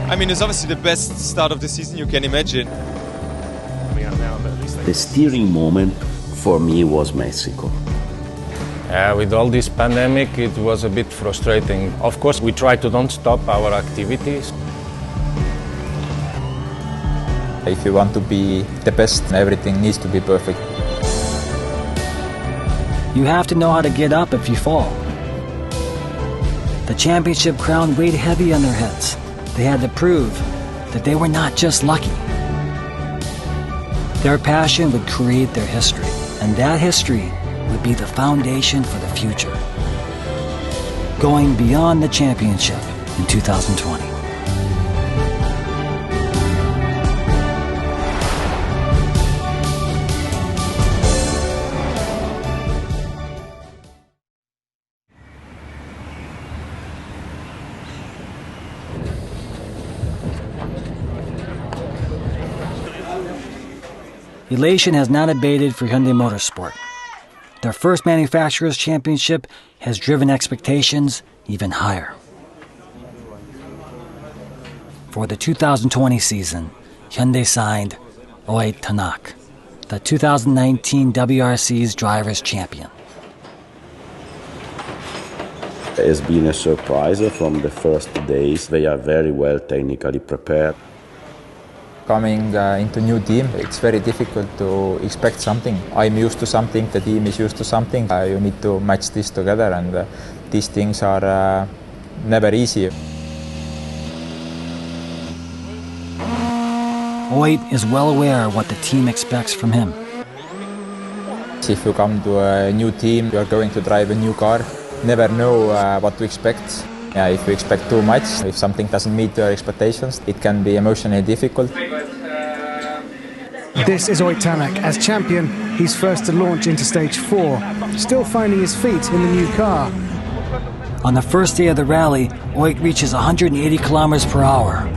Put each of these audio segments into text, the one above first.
I mean, it's obviously the best start of the season you can imagine. The steering moment for me was Mexico. With all this pandemic, it was a bit frustrating. Of course, we try to don't stop our activities. If you want to be the best, everything needs to be perfect. You have to know how to get up if you fall. The championship crown weighed heavy on their heads. They had to prove that they were not just lucky. Their passion would create their history, and that history would be the foundation for the future. Going beyond the championship in 2020. Elation has not abated for Hyundai Motorsport. Their first manufacturer's championship has driven expectations even higher. For the 2020 season, Hyundai signed Oit Tanak, the 2019 WRC's Drivers' Champion. It has been a surprise from the first days. They are very well technically prepared. Coming into a new team, it's very difficult to expect something. I'm used to something, the team is used to something. You need to match this together, and these things are never easy. Oit is well aware of what the team expects from him. If you come to a new team, you are going to drive a new car. Never know what to expect. If you expect too much, if something doesn't meet your expectations, it can be emotionally difficult. This is Oit Tanak. As champion, he's first to launch into stage 4, still finding his feet in the new car. On the first day of the rally, Oit reaches 180 kilometers per hour.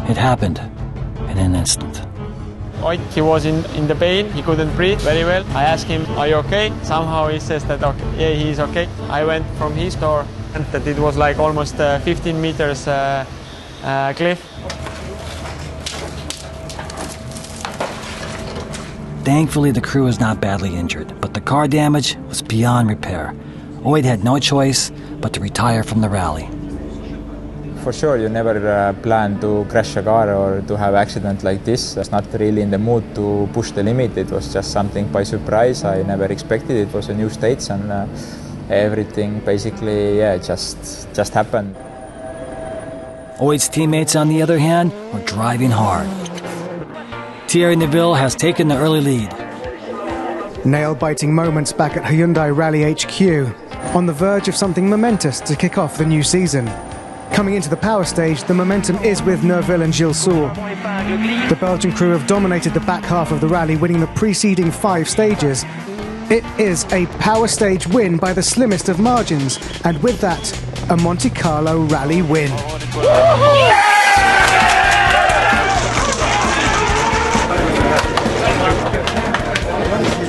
It happened in an instant. Oit, he was in the pain, he couldn't breathe very well. I asked him, are you okay? Somehow he says that, okay, yeah, he's okay. I went from his door and that it was like almost 15 meters cliff. Thankfully, the crew was not badly injured, but the car damage was beyond repair. Oit had no choice but to retire from the rally. For sure, you never plan to crash a car or to have an accident like this. I was not really in the mood to push the limit. It was just something by surprise. I never expected it. It was a new stage, and everything basically, just happened. Oit's teammates, on the other hand, were driving hard. Thierry Neuville has taken the early lead. Nail-biting moments back at Hyundai Rally HQ, on the verge of something momentous to kick off the new season. Coming into the power stage, the momentum is with Neuville and Gilles Soul. The Belgian crew have dominated the back half of the rally, winning the preceding 5 stages. It is a power stage win by the slimmest of margins, and with that, a Monte Carlo rally win.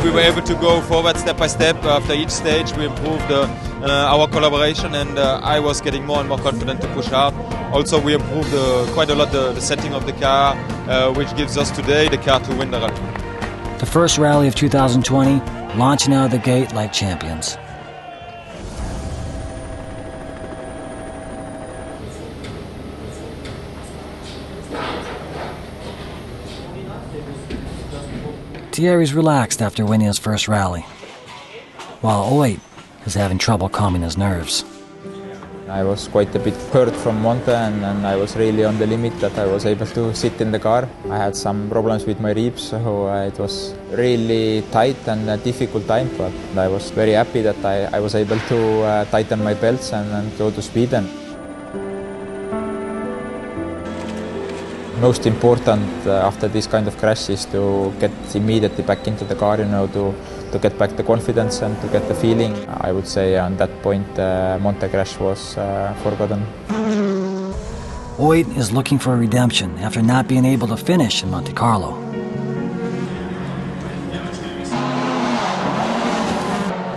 We were able to go forward step by step. After each stage we improved our collaboration, and I was getting more and more confident to push hard. Also we improved quite a lot the setting of the car, which gives us today the car to win the rally. The first rally of 2020, launching out of the gate like champions. Thierry's relaxed after winning his first rally, while Oit is having trouble calming his nerves. I was quite a bit hurt from Monte, and I was really on the limit that I was able to sit in the car. I had some problems with my ribs, so it was really tight and a difficult time, but I was very happy that I was able to tighten my belts and go to Sweden. Most important after this kind of crash is to get immediately back into the car, to get back the confidence and to get the feeling. I would say on that point Monte crash was forgotten. Oid is looking for redemption after not being able to finish in Monte Carlo.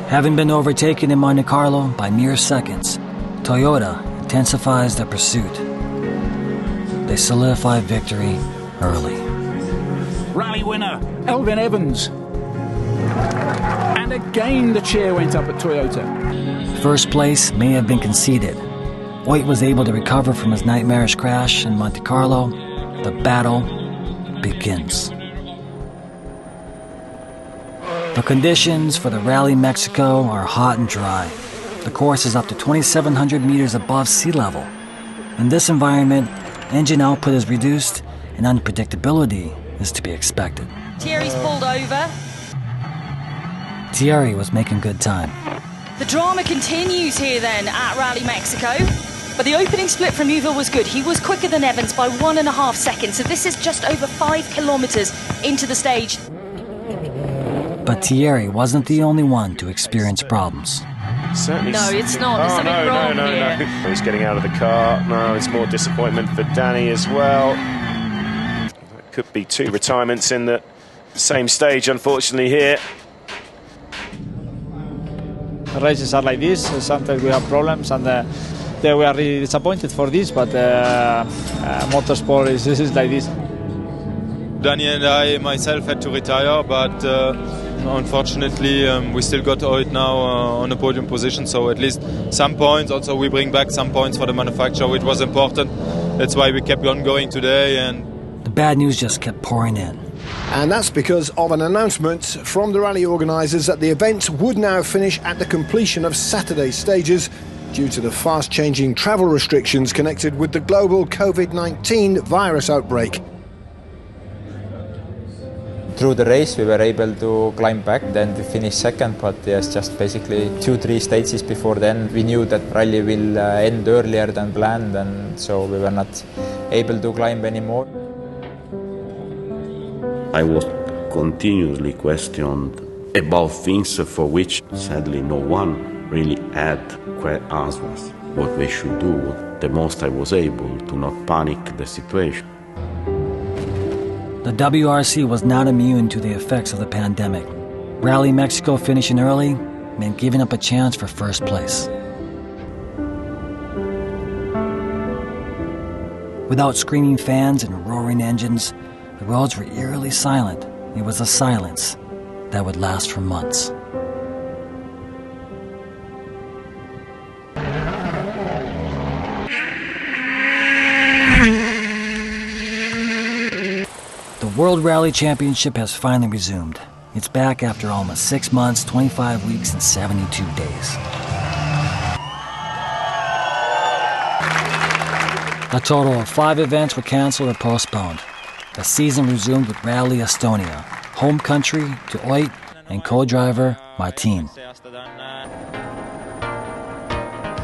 Having been overtaken in Monte Carlo by mere seconds, Toyota intensifies their pursuit. They solidify victory early. Rally winner, Elvin Evans. And again the cheer went up at Toyota. First place may have been conceded. Oid was able to recover from his nightmarish crash in Monte Carlo. The battle begins. The conditions for the Rally Mexico are hot and dry. The course is up to 2,700 meters above sea level. In this environment, engine output is reduced and unpredictability is to be expected. Thierry's pulled over. Thierry was making good time. The drama continues here then at Rally Mexico. But the opening split from Neuville was good. He was quicker than Evans by 1.5 seconds. So this is just over 5 kilometers into the stage. But Thierry wasn't the only one to experience problems. Certainly. No, it's not. There's something wrong here. He's getting out of the car. No, it's more disappointment for Danny as well. There could be 2 retirements in the same stage, unfortunately, here. Races are like this. Sometimes we have problems, and we are really disappointed for this. But motorsport is like this. Danny and I myself had to retire, but unfortunately we still got Oid now on a podium position, so at least some points. Also we bring back some points for the manufacturer, which was important. That's why we kept on going today. And the bad news just kept pouring in. And that's because of an announcement from the rally organisers that the event would now finish at the completion of Saturday's stages due to the fast-changing travel restrictions connected with the global COVID-19 virus outbreak. Through the race we were able to climb back, then we finished second, but yes, just basically 2-3 stages before then we knew that rally will end earlier than planned, and so we were not able to climb anymore. I was continuously questioned about things for which sadly no one really had answers. What we should do, the most I was able to not panic the situation. The WRC was not immune to the effects of the pandemic. Rally Mexico finishing early meant giving up a chance for first place. Without screaming fans and roaring engines, the roads were eerily silent. It was a silence that would last for months. The World Rally Championship has finally resumed. It's back after almost 6 months, 25 weeks, and 72 days. A total of 5 events were canceled or postponed. The season resumed with Rally Estonia, home country to Oid and co-driver Martin.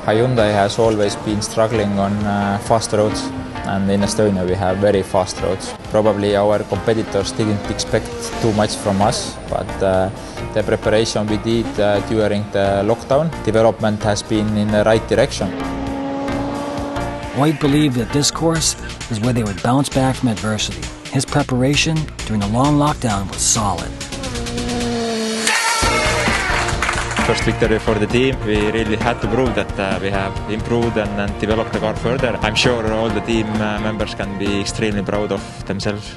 Hyundai has always been struggling on fast roads, and in Estonia we have very fast roads. Probably our competitors didn't expect too much from us, but the preparation we did during the lockdown, development has been in the right direction. Oid believed that this course is where they would bounce back from adversity. His preparation during the long lockdown was solid. First victory for the team. We really had to prove that we have improved and developed the car further. I'm sure all the team members can be extremely proud of themselves.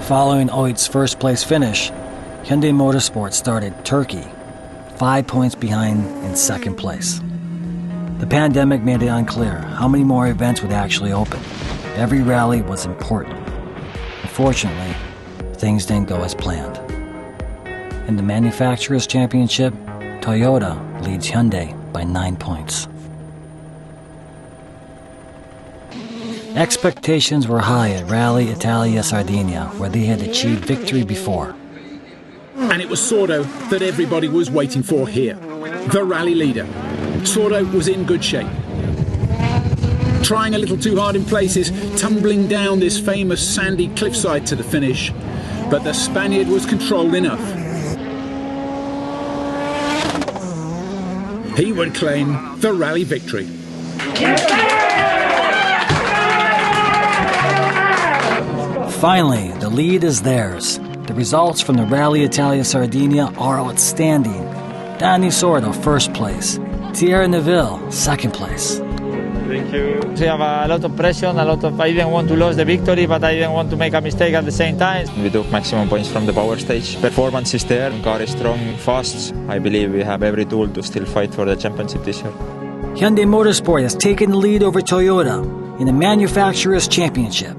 Following Oid's first place finish, Hyundai Motorsport started Turkey, 5 points behind in second place. The pandemic made it unclear how many more events would actually open. Every rally was important. Unfortunately, things didn't go as planned. In the Manufacturers' Championship, Toyota leads Hyundai by 9 points. Expectations were high at Rally Italia Sardinia, where they had achieved victory before. And it was Sordo that everybody was waiting for here, the rally leader. Sordo was in good shape. Trying a little too hard in places, tumbling down this famous sandy cliffside to the finish. But the Spaniard was controlled enough. He would claim the rally victory. Finally, the lead is theirs. The results from the Rally Italia Sardinia are outstanding. Danny Sordo, first place. Thierry Neuville, second place. Thank you. We have a lot of pressure, I didn't want to lose the victory, but I didn't want to make a mistake at the same time. We took maximum points from the power stage. Performance is there, car is strong, fast. I believe we have every tool to still fight for the championship this year. Hyundai Motorsport has taken the lead over Toyota in the Manufacturers' Championship.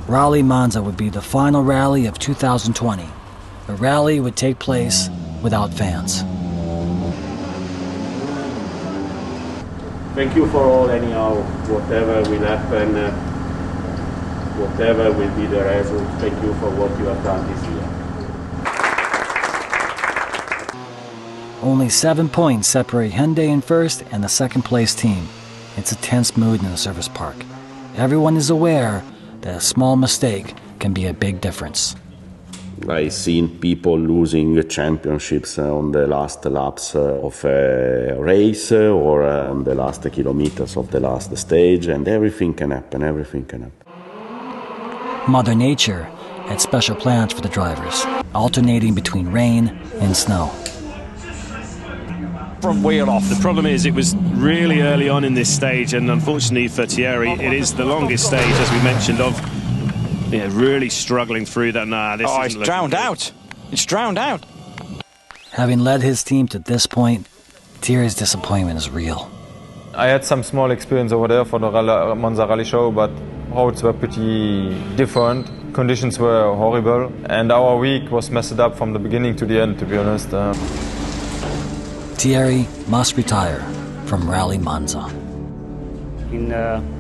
Rally Monza would be the final rally of 2020. The rally would take place without fans. Thank you for all, anyhow, whatever will happen, whatever will be the result. Thank you for what you have done this year. Only 7 points separate Hyundai in first and the second place team. It's a tense mood in the service park. Everyone is aware that a small mistake can be a big difference. I've seen people losing championships on the last laps of a race or on the last kilometers of the last stage, and everything can happen, everything can happen. Mother Nature had special plans for the drivers, alternating between rain and snow. Front wheel off. The problem is it was really early on in this stage, and unfortunately for Thierry, it is the longest stage, as we mentioned, of really struggling through that. It's drowned out. It's drowned out. Having led his team to this point, Thierry's disappointment is real. I had some small experience over there for the Monza Rally Show, but roads were pretty different. Conditions were horrible, and our week was messed up from the beginning to the end, to be honest. Thierry must retire from Rally Monza. In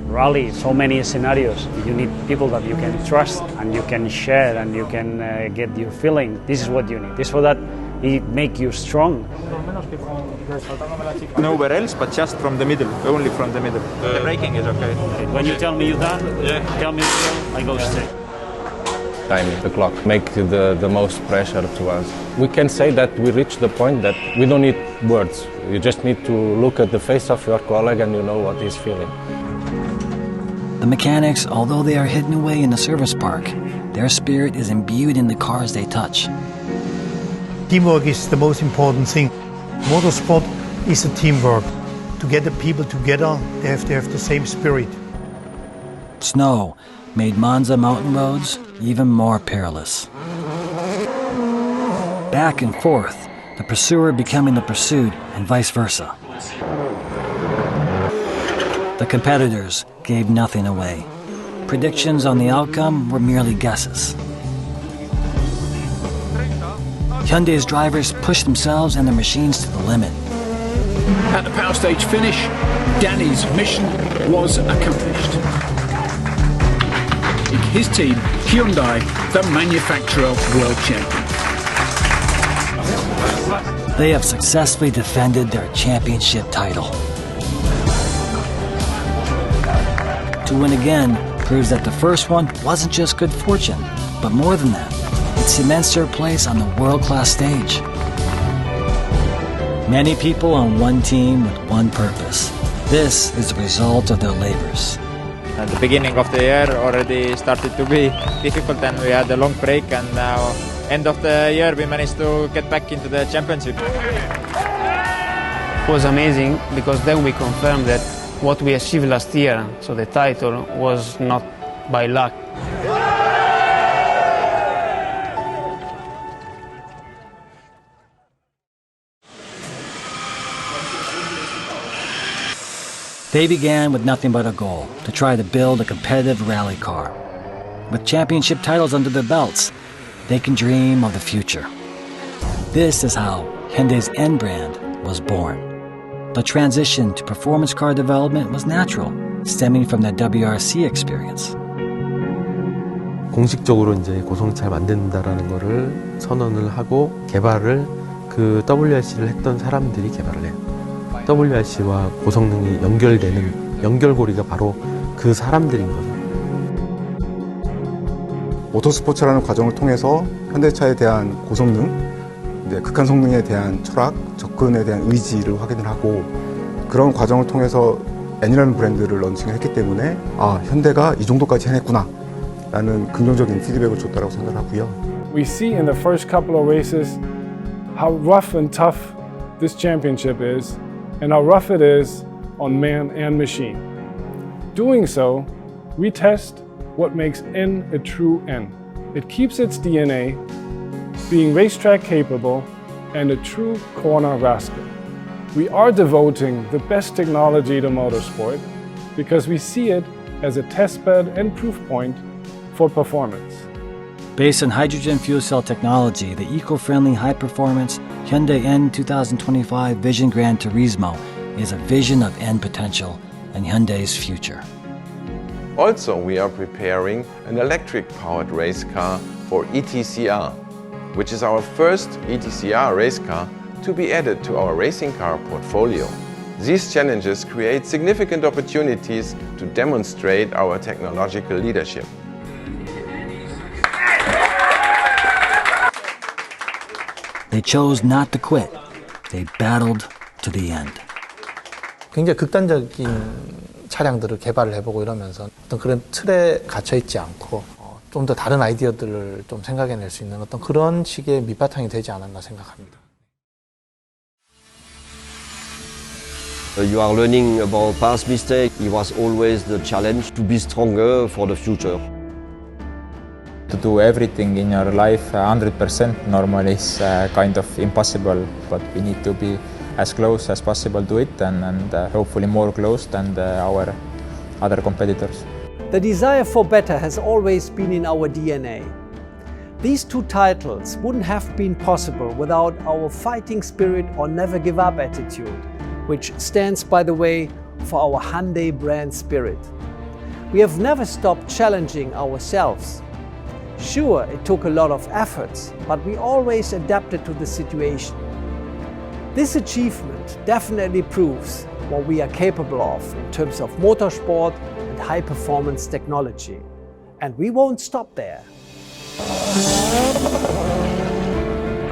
rally, so many scenarios. You need people that you can trust and you can share and you can get your feeling. This is what you need. This is what that it make you strong. Nowhere else, but just from the middle, only from the middle. The braking is okay. When you tell me you're done, tell me I go straight. Time, the clock, make the most pressure to us. We can say that we reached the point that we don't need words. You just need to look at the face of your colleague and you know what he's feeling. The mechanics, although they are hidden away in the service park, their spirit is imbued in the cars they touch. Teamwork is the most important thing. Motorsport is a teamwork. To get the people together, they have to have the same spirit. Snow made Monza mountain roads even more perilous. Back and forth, the pursuer becoming the pursued and vice versa. The competitors gave nothing away. Predictions on the outcome were merely guesses. Hyundai's drivers pushed themselves and their machines to the limit. At the power stage finish, Danny's mission was accomplished. His team, Hyundai, the manufacturer world champion. They have successfully defended their championship title. To win again proves that the first one wasn't just good fortune, but more than that, it cements their place on the world-class stage. Many people on one team with one purpose. This is the result of their labors. At the beginning of the year already started to be difficult and we had a long break, and now end of the year we managed to get back into the championship. It was amazing because then we confirmed that what we achieved last year, so the title, was not by luck. They began with nothing but a goal, to try to build a competitive rally car. With championship titles under their belts, they can dream of the future. This is how Hyundai's N brand was born. The transition to performance car development was natural, stemming from their WRC experience. 공식적으로 이제 고성차를 만든다라는 거를 선언을 하고 개발을 그 WRC를 했던 사람들이 개발을 해요. WRC와 고성능이 연결되는 연결고리가 바로 그 사람들인 거죠. 모터스포츠라는 과정을 통해서 현대차에 대한 고성능, 극한 성능에 대한 철학, 접근에 대한 의지를 확인을 하고 그런 과정을 통해서 N이라는 브랜드를 런칭을 했기 때문에 아, 현대가 이 정도까지 해냈구나 라는 긍정적인 피드백을 줬다고 생각하고요. We see in the first couple of races how rough and tough this championship is and how rough it is on man and machine. Doing so, we test what makes N a true N. It keeps its DNA, being racetrack capable and a true corner rascal. We are devoting the best technology to motorsport because we see it as a testbed and proof point for performance. Based on hydrogen fuel cell technology, the eco-friendly high-performance Hyundai N 2025 Vision Gran Turismo is a vision of N potential and Hyundai's future. Also, we are preparing an electric-powered race car for ETCR, which is our first ETCR race car to be added to our racing car portfolio. These challenges create significant opportunities to demonstrate our technological leadership. They chose not to quit. They battled to the end. 굉장히 극단적인 차량들을 개발을 해보고 이러면서 어떤 그런 틀에 갇혀 있지 않고 좀 더 다른 아이디어들을 좀 생각해낼 수 있는 어떤 그런 식의 밑바탕이 되지 않았나 생각합니다. You are learning about past mistakes. It was always the challenge to be stronger for the future. To do everything in your life 100% normally is kind of impossible, but we need to be as close as possible to it and hopefully more close than our other competitors. The desire for better has always been in our DNA. These two titles wouldn't have been possible without our fighting spirit or never give up attitude, which stands, by the way, for our Hyundai brand spirit. We have never stopped challenging ourselves. Sure, it took a lot of efforts, but we always adapted to the situation. This achievement definitely proves what we are capable of in terms of motorsport and high-performance technology. And we won't stop there.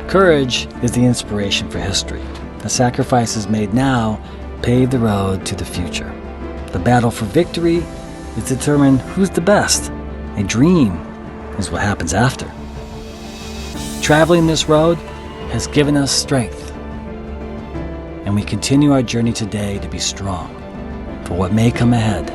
Courage is the inspiration for history. The sacrifices made now pave the road to the future. The battle for victory is to determine who's the best. A dream is what happens after. Traveling this road has given us strength, and we continue our journey today to be strong for what may come ahead.